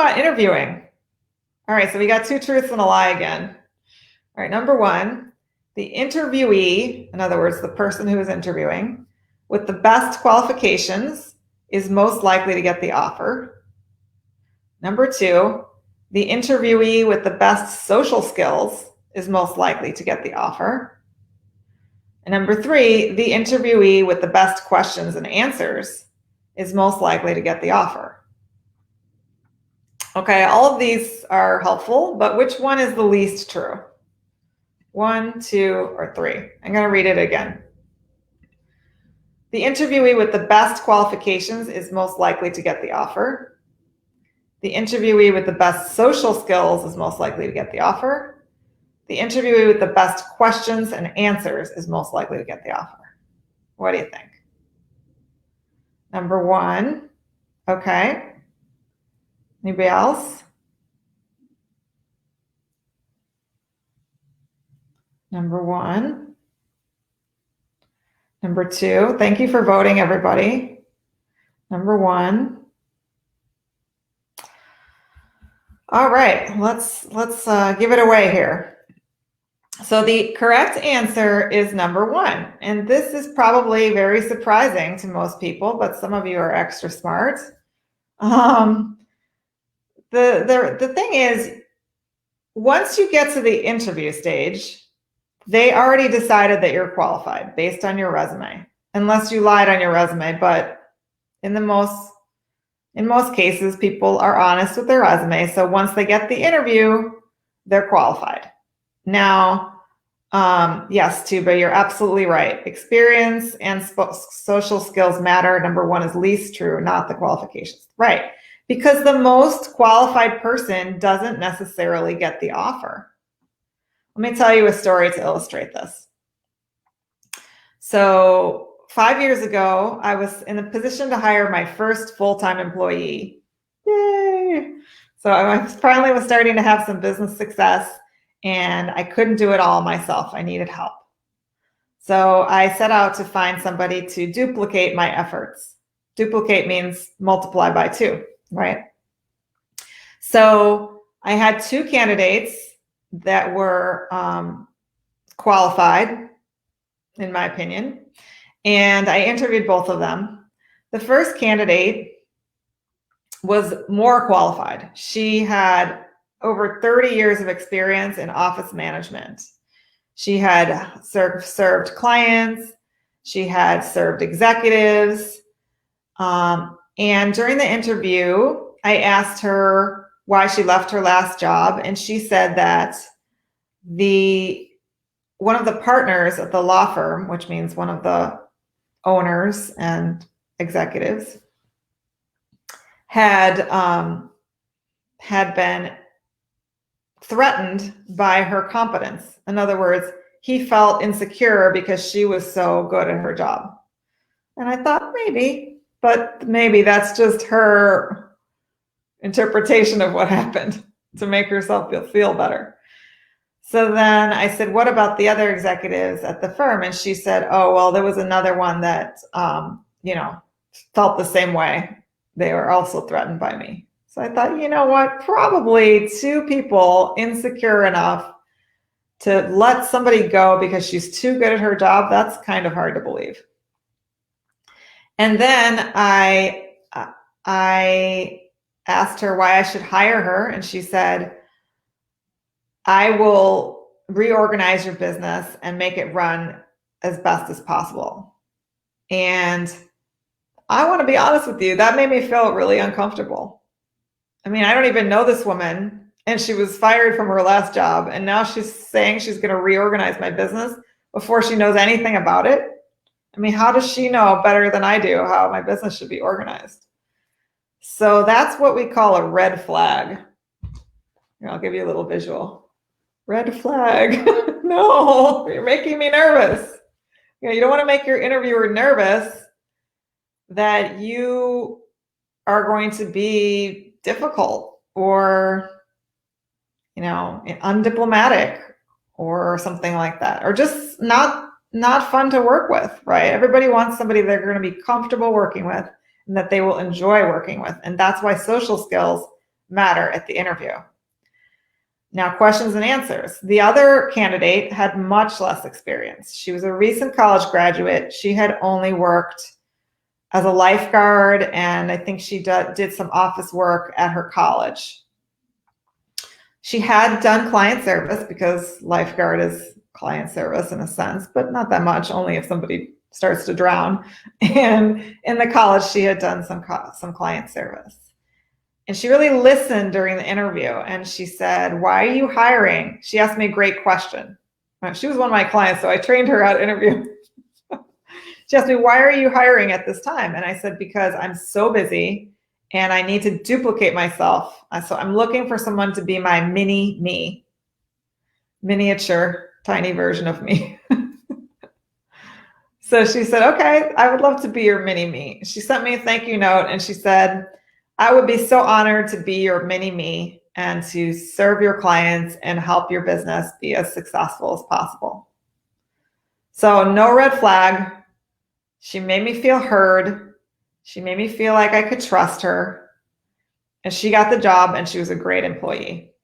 about interviewing? All right, so we got 2 truths and a lie again. All right, number 1, the interviewee, in other words, the person who is interviewing, with the best qualifications is most likely to get the offer. Number 2, the interviewee with the best social skills is most likely to get the offer. And number 3, the interviewee with the best questions and answers is most likely to get the offer. Okay, all of these are helpful, but which one is the least true? 1, 2, or 3? I'm going to read it again. The interviewee with the best qualifications is most likely to get the offer. The interviewee with the best social skills is most likely to get the offer. The interviewee with the best questions and answers is most likely to get the offer. What do you think? Number 1. Okay. Anybody else? Number 1. Number 2. Thank you for voting, everybody. Number 1. All right, let's give it away here. So the correct answer is number 1, and this is probably very surprising to most people, but some of you are extra smart. The thing is, once you get to the interview stage, they already decided that you're qualified based on your resume, unless you lied on your resume. But in most cases, people are honest with their resume. So once they get the interview, they're qualified. Now, yes, Tuba, you're absolutely right. Experience and social skills matter. Number 1 is least true, not the qualifications. Right. Because the most qualified person doesn't necessarily get the offer. Let me tell you a story to illustrate this. So 5 years ago, I was in a position to hire my first full-time employee. Yay! So I finally was starting to have some business success, and I couldn't do it all myself. I needed help. So I set out to find somebody to duplicate my efforts. Duplicate means multiply by 2, right? So I had 2 candidates that were qualified, in my opinion, and I interviewed both of them. The first candidate was more qualified. She had over 30 years of experience in office management. She had served clients. She had served executives. And during the interview, I asked her why she left her last job, and she said that one of the partners at the law firm, which means one of the owners and executives, had been threatened by her competence. In other words, he felt insecure because she was so good at her job. And I thought maybe that's just her interpretation of what happened to make herself feel better. So then I said, what about the other executives at the firm? And she said, oh, well, there was another one that, felt the same way. They were also threatened by me. So I thought, you know what, probably 2 people insecure enough to let somebody go because she's too good at her job. That's kind of hard to believe. And then I asked her why I should hire her, and she said, I will reorganize your business and make it run as best as possible. And I want to be honest with you, that made me feel really uncomfortable. I mean, I don't even know this woman, and she was fired from her last job, and now she's saying she's going to reorganize my business before she knows anything about it. I mean, how does she know better than I do how my business should be organized? So that's what we call a red flag. Here, I'll give you a little visual. Red flag. No, you're making me nervous. You don't want to make your interviewer nervous that you are going to be difficult or, undiplomatic or something like that, or just not fun to work with, right? Everybody wants somebody they're going to be comfortable working with and that they will enjoy working with. And that's why social skills matter at the interview. Now, questions and answers. The other candidate had much less experience. She was a recent college graduate. She had only worked as a lifeguard, and I think she did some office work at her college. She had done client service, because lifeguard is client service in a sense, but not that much, only if somebody starts to drown. And in the college, she had done some client service. And she really listened during the interview, and she said, "Why are you hiring?" She asked me a great question. She was one of my clients, so I trained her how to interview. She asked me, "Why are you hiring at this time?" And I said, "Because I'm so busy and I need to duplicate myself. So I'm looking for someone to be my mini me, miniature, tiny version of me." So she said, "Okay, I would love to be your mini me." She sent me a thank you note, and she said, "I would be so honored to be your mini me and to serve your clients and help your business be as successful as possible." So no red flag. She made me feel heard. She made me feel like I could trust her. And she got the job, and she was a great employee.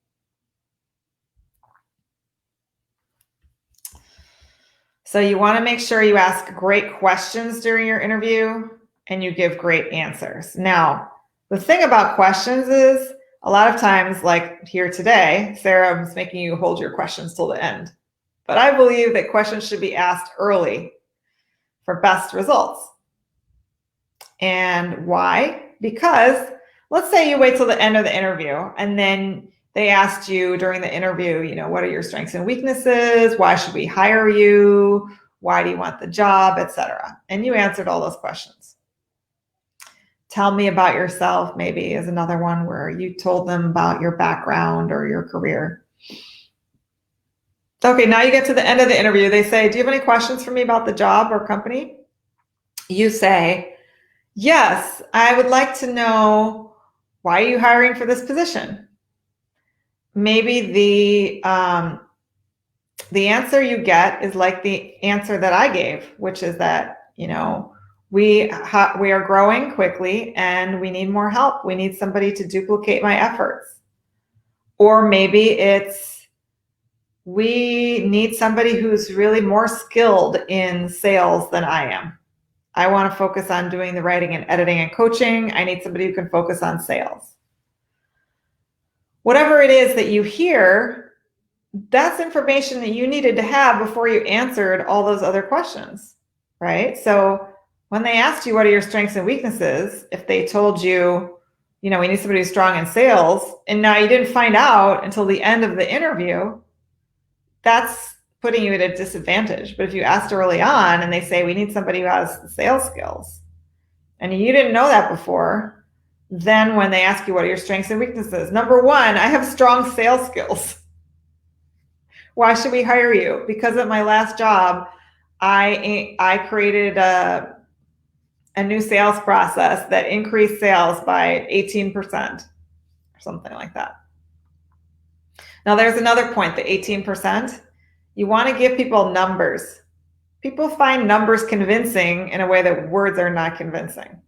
So you want to make sure you ask great questions during your interview and you give great answers. Now, the thing about questions is, a lot of times, like here today, Sarah was making you hold your questions till the end. But I believe that questions should be asked early for best results. And why? Because let's say you wait till the end of the interview, and then they asked you during the interview, what are your strengths and weaknesses? Why should we hire you? Why do you want the job, etc. And you answered all those questions. Tell me about yourself, maybe, is another one where you told them about your background or your career. Okay, now you get to the end of the interview. They say, "Do you have any questions for me about the job or company?" You say, "Yes, I would like to know, why are you hiring for this position?" Maybe the answer you get is like the answer that I gave, which is that, we are growing quickly and we need more help. We need somebody to duplicate my efforts. Or maybe it's, we need somebody who's really more skilled in sales than I am. I want to focus on doing the writing and editing and coaching. I need somebody who can focus on sales. Whatever it is that you hear, that's information that you needed to have before you answered all those other questions, right? So when they asked you, what are your strengths and weaknesses, if they told you, we need somebody who's strong in sales, and now you didn't find out until the end of the interview, that's putting you at a disadvantage. But if you asked early on and they say, we need somebody who has the sales skills, and you didn't know that before, then when they ask you, what are your strengths and weaknesses? Number one, I have strong sales skills. Why should we hire you? Because at my last job, I created a new sales process that increased sales by 18% or something like that. Now there's another point, the 18%. You want to give people numbers. People find numbers convincing in a way that words are not convincing.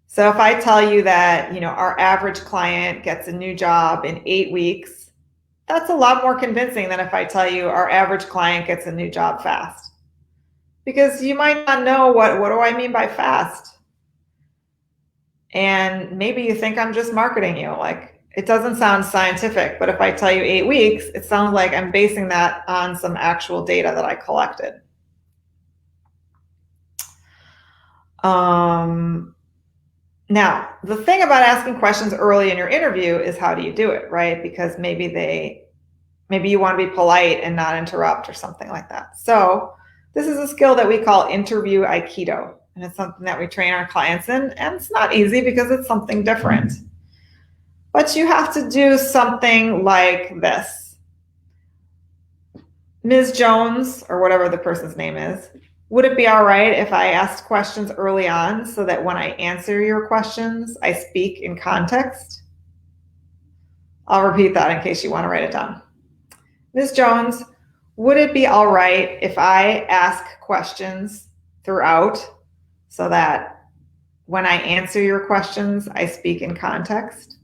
So if I tell you that, our average client gets a new job in 8 weeks, that's a lot more convincing than if I tell you our average client gets a new job fast. Because you might not know what do I mean by fast? And maybe you think I'm just marketing you. Like, it doesn't sound scientific, but if I tell you 8 weeks, it sounds like I'm basing that on some actual data that I collected. Now, the thing about asking questions early in your interview is, how do you do it, right? Because maybe you want to be polite and not interrupt or something like that. So this is a skill that we call interview Aikido, and it's something that we train our clients in, and it's not easy because it's something different. But you have to do something like this. Ms. Jones, or whatever the person's name is, would it be all right if I asked questions early on so that when I answer your questions, I speak in context? I'll repeat that in case you want to write it down. Ms. Jones, would it be all right if I ask questions throughout so that when I answer your questions, I speak in context?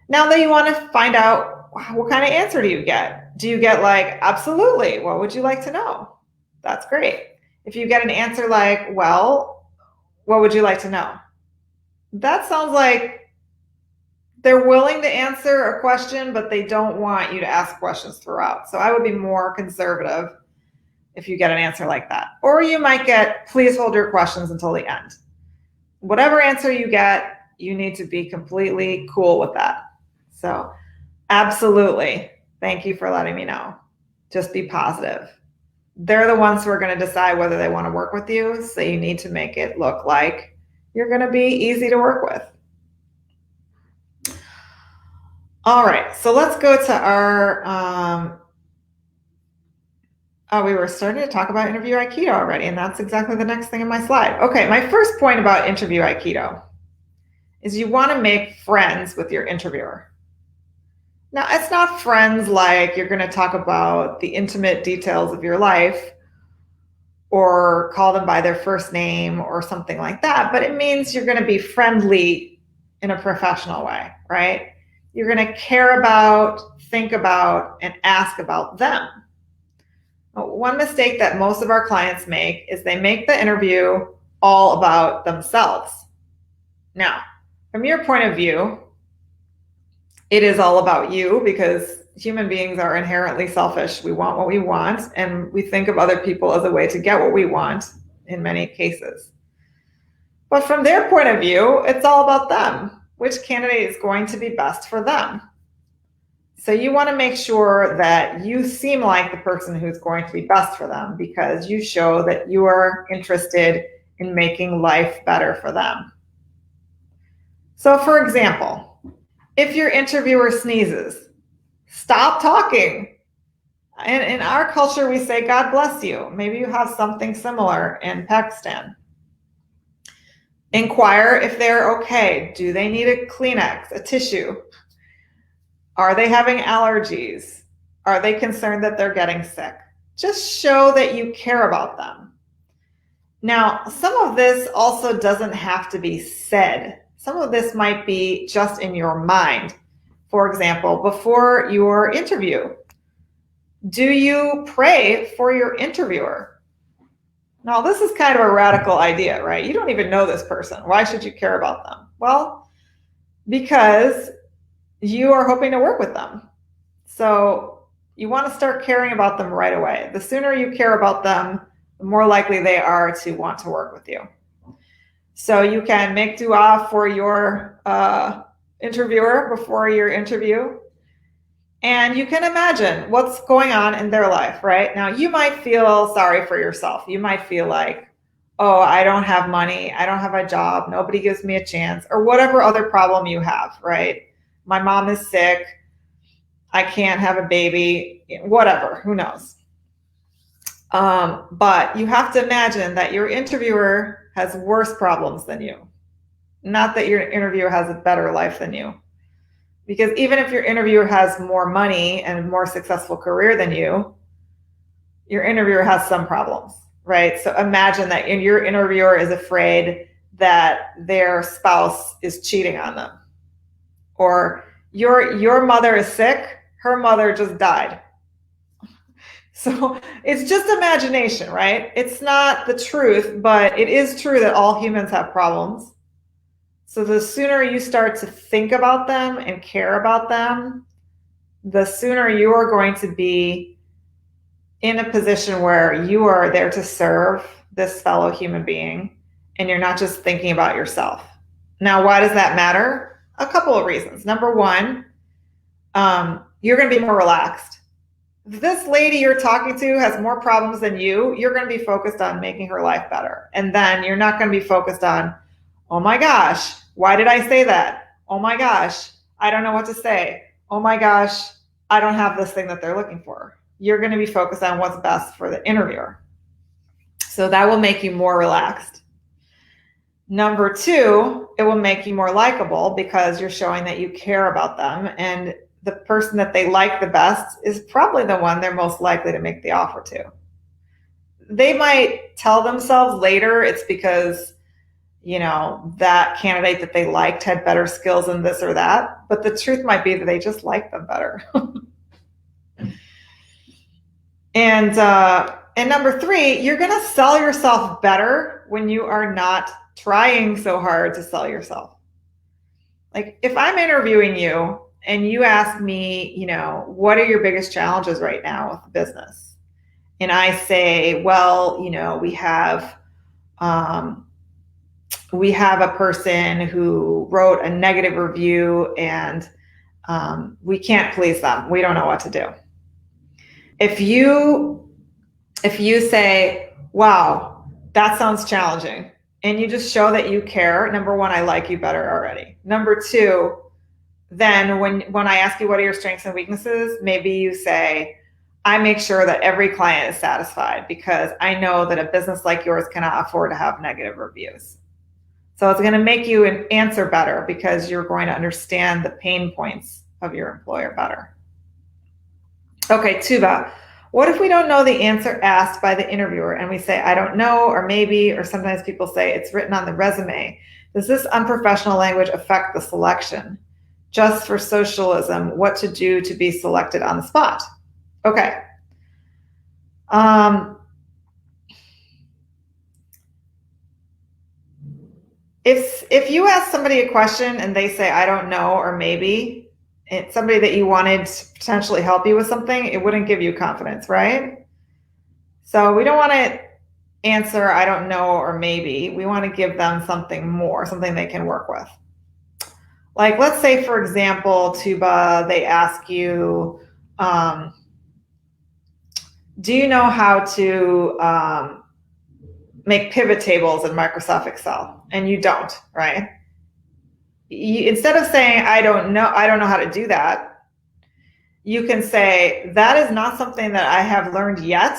Now that you want to find out, what kind of answer do you get? Do you get like, absolutely, what would you like to know? That's great. If you get an answer like, well, what would you like to know? That sounds like they're willing to answer a question, but they don't want you to ask questions throughout. So I would be more conservative if you get an answer like that. Or you might get, please hold your questions until the end. Whatever answer you get, you need to be completely cool with that. So absolutely, thank you for letting me know. Just be positive. They're the ones who are going to decide whether they want to work with you, so you need to make it look like you're going to be easy to work with. All right, so let's go to our, we were starting to talk about interview Aikido already, and that's exactly the next thing in my slide. Okay, my first point about interview Aikido is you want to make friends with your interviewer. Now, it's not friends like you're going to talk about the intimate details of your life or call them by their first name or something like that, but it means you're going to be friendly in a professional way, right? You're going to care about, think about, and ask about them. One mistake that most of our clients make is they make the interview all about themselves. Now, from your point of view, it is all about you because human beings are inherently selfish. We want what we want, and we think of other people as a way to get what we want in many cases. But from their point of view, it's all about them. Which candidate is going to be best for them? So you want to make sure that you seem like the person who's going to be best for them because you show that you are interested in making life better for them. So for example, if your interviewer sneezes, stop talking. And in our culture, we say, God bless you. Maybe you have something similar in Pakistan. Inquire if they're okay. Do they need a Kleenex, a tissue? Are they having allergies? Are they concerned that they're getting sick? Just show that you care about them. Now, some of this also doesn't have to be said. Some of this might be just in your mind. For example, before your interview, do you pray for your interviewer? Now, this is kind of a radical idea, right? You don't even know this person. Why should you care about them? Well, because you are hoping to work with them. So you want to start caring about them right away. The sooner you care about them, the more likely they are to want to work with you. So you can make dua for your interviewer before your interview. And you can imagine what's going on in their life, right? Now, you might feel sorry for yourself. You might feel like, oh, I don't have money. I don't have a job. Nobody gives me a chance, or whatever other problem you have, right? My mom is sick. I can't have a baby, whatever, who knows? But you have to imagine that your interviewer has worse problems than you. Not that your interviewer has a better life than you. Because even if your interviewer has more money and a more successful career than you, your interviewer has some problems, right? So imagine that your interviewer is afraid that their spouse is cheating on them. Or your mother is sick, her mother just died. So it's just imagination, right? It's not the truth, but it is true that all humans have problems. So the sooner you start to think about them and care about them, the sooner you are going to be in a position where you are there to serve this fellow human being and you're not just thinking about yourself. Now, why does that matter? A couple of reasons. Number one, you're going to be more relaxed. If this lady you're talking to has more problems than you're going to be focused on making her life better. And then you're not going to be focused on, oh my gosh, why did I say that? Oh my gosh, I don't know what to say. Oh my gosh, I don't have this thing that they're looking for. You're going to be focused on what's best for the interviewer. So that will make you more relaxed. Number two, it will make you more likable because you're showing that you care about them, and the person that they like the best is probably the one they're most likely to make the offer to. They might tell themselves later it's because that candidate that they liked had better skills in this or that, but the truth might be that they just like them better. And number 3, you're going to sell yourself better when you are not trying so hard to sell yourself. Like if I'm interviewing you and you ask me, what are your biggest challenges right now with the business? And I say, well, we have a person who wrote a negative review and we can't please them. We don't know what to do. If you say, wow, that sounds challenging, and you just show that you care, number 1, I like you better already. Number 2, then when I ask you what are your strengths and weaknesses, maybe you say, I make sure that every client is satisfied because I know that a business like yours cannot afford to have negative reviews. So it's going to make you answer better because you're going to understand the pain points of your employer better. Okay, Tuba, what if we don't know the answer asked by the interviewer and we say, I don't know, or maybe, or sometimes people say it's written on the resume. Does this unprofessional language affect the selection? Just for socialism, what to do to be selected on the spot? Okay. If you ask somebody a question and they say, I don't know, or maybe, it's somebody that you wanted to potentially help you with something, it wouldn't give you confidence, right? So we don't want to answer, I don't know, or maybe. We want to give them something more, something they can work with. Like, let's say, for example, Tuba, they ask you, do you know how to make pivot tables in Microsoft Excel? And you don't, right? Instead of saying, I don't know how to do that, you can say, that is not something that I have learned yet,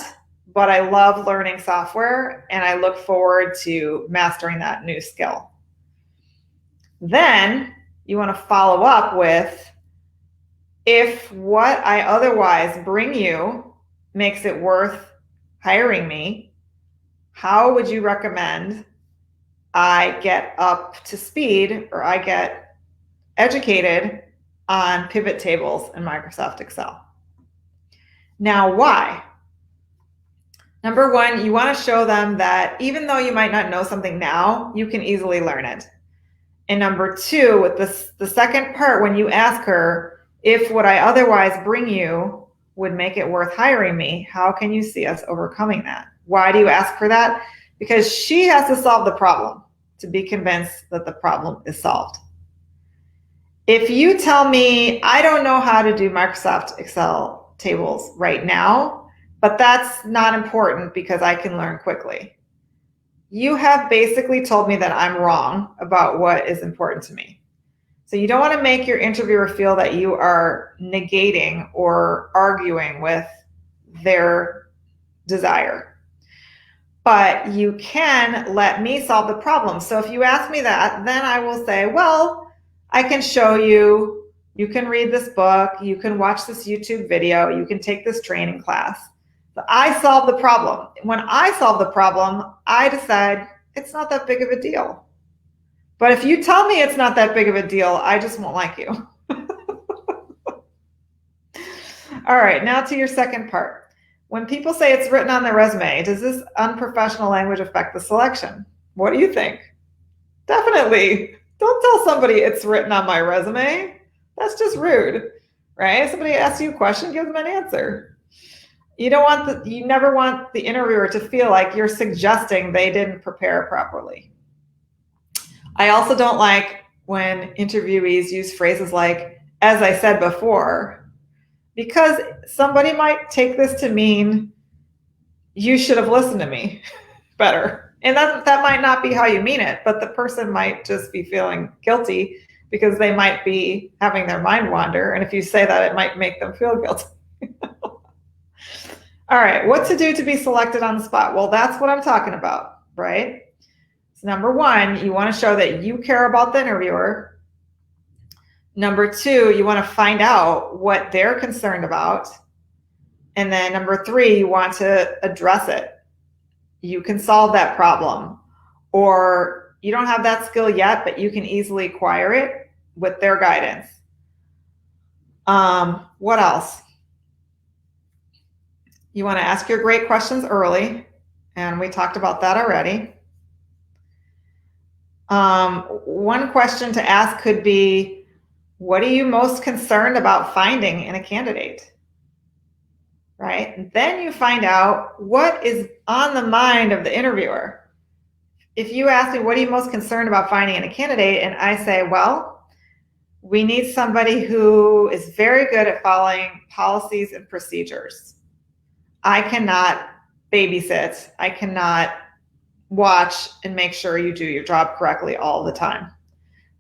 but I love learning software and I look forward to mastering that new skill. Then you want to follow up with, if what I otherwise bring you makes it worth hiring me, how would you recommend I get up to speed or I get educated on pivot tables in Microsoft Excel? Now, why? Number 1, you want to show them that even though you might not know something now, you can easily learn it. And number 2, with the second part, when you ask her, if what I otherwise bring you would make it worth hiring me, how can you see us overcoming that? Why do you ask for that? Because she has to solve the problem to be convinced that the problem is solved. If you tell me, I don't know how to do Microsoft Excel tables right now, but that's not important because I can learn quickly, you have basically told me that I'm wrong about what is important to me. So you don't want to make your interviewer feel that you are negating or arguing with their desire. But you can let me solve the problem. So if you ask me that, then I will say, well, I can show you, you can read this book, you can watch this YouTube video, you can take this training class. So I solve the problem. When I solve the problem, I decide it's not that big of a deal. But if you tell me it's not that big of a deal, I just won't like you. All right, now to your second part. When people say it's written on their resume, does this unprofessional language affect the selection? What do you think? Definitely. Don't tell somebody it's written on my resume. That's just rude, right? If somebody asks you a question, give them an answer. You never want the interviewer to feel like you're suggesting they didn't prepare properly. I also don't like when interviewees use phrases like, as I said before, because somebody might take this to mean you should have listened to me better. And that might not be how you mean it, but the person might just be feeling guilty because they might be having their mind wander. And if you say that, it might make them feel guilty. All right, what to do to be selected on the spot? Well, that's what I'm talking about, right? So number 1, you want to show that you care about the interviewer. Number 2, you want to find out what they're concerned about. And then number 3, you want to address it. You can solve that problem. Or You don't have that skill yet, but you can easily acquire it with their guidance. What else? You want to ask your great questions early, and we talked about that already. One question to ask could be, what are you most concerned about finding in a candidate? Right? And then you find out what is on the mind of the interviewer. If you ask me, what are you most concerned about finding in a candidate? And I say, well, we need somebody who is very good at following policies and procedures. I cannot babysit. I cannot watch and make sure you do your job correctly all the time.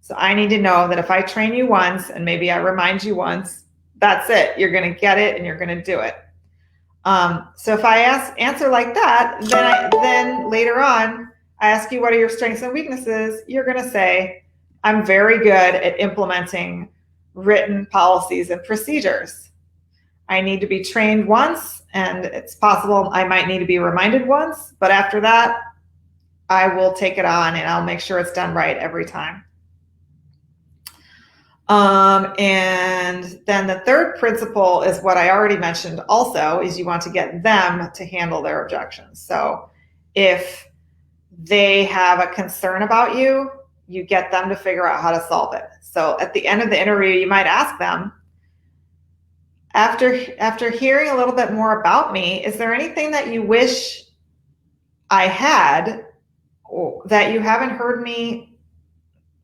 So I need to know that if I train you once and maybe I remind you once, that's it. You're going to get it and you're going to do it. So if I answer like that, then later on, I ask you, what are your strengths and weaknesses? You're going to say, I'm very good at implementing written policies and procedures. I need to be trained once, and it's possible I might need to be reminded once, but after that, I will take it on and I'll make sure it's done right every time. And then the third principle is what I already mentioned also, is you want to get them to handle their objections. So if they have a concern about you, you get them to figure out how to solve it. So at the end of the interview, you might ask them, after hearing a little bit more about me, is there anything that you wish I had or that you haven't heard me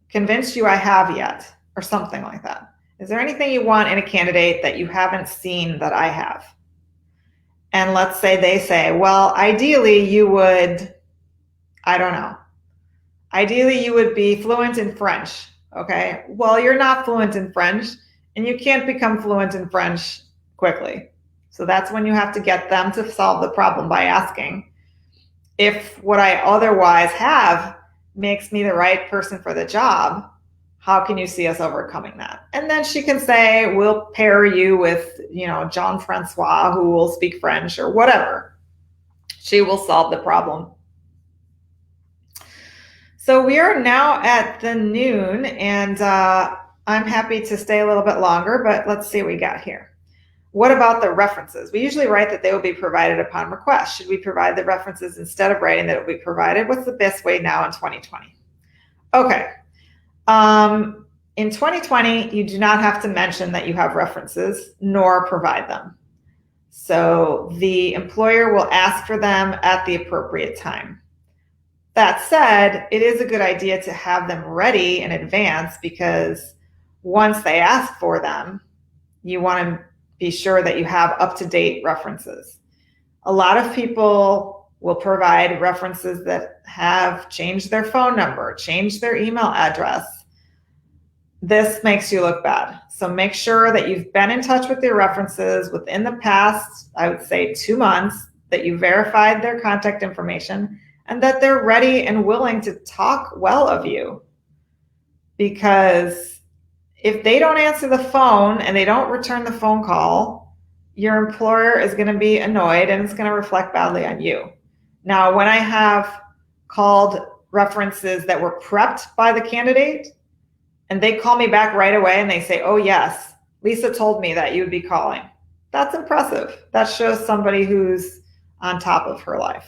convince you I have yet, or something like that? Is there anything you want in a candidate that you haven't seen that I have? And let's say they say, well, ideally you would, I don't know, ideally you would be fluent in French. Okay, well, you're not fluent in French and you can't become fluent in French quickly. So that's when you have to get them to solve the problem by asking, if what I otherwise have makes me the right person for the job, how can you see us overcoming that? And then she can say, we'll pair you with, Jean-Francois, who will speak French, or whatever. She will solve the problem. So we are now at the noon, and I'm happy to stay a little bit longer, but let's see what we got here. What about the references? We usually write that they will be provided upon request. Should we provide the references instead of writing that it will be provided? What's the best way now in 2020? Okay. In 2020, you do not have to mention that you have references nor provide them. So the employer will ask for them at the appropriate time. That said, it is a good idea to have them ready in advance, because once they ask for them, you want to be sure that you have up-to-date references. A lot of people will provide references that have changed their phone number, changed their email address. This makes you look bad. So make sure that you've been in touch with your references within the past, I would say 2 months, that you verified their contact information, and that they're ready and willing to talk well of you. Because if they don't answer the phone and they don't return the phone call, your employer is going to be annoyed and it's going to reflect badly on you. Now, when I have called references that were prepped by the candidate and they call me back right away and they say, oh yes, Lisa told me that you would be calling. That's impressive. That shows somebody who's on top of her life.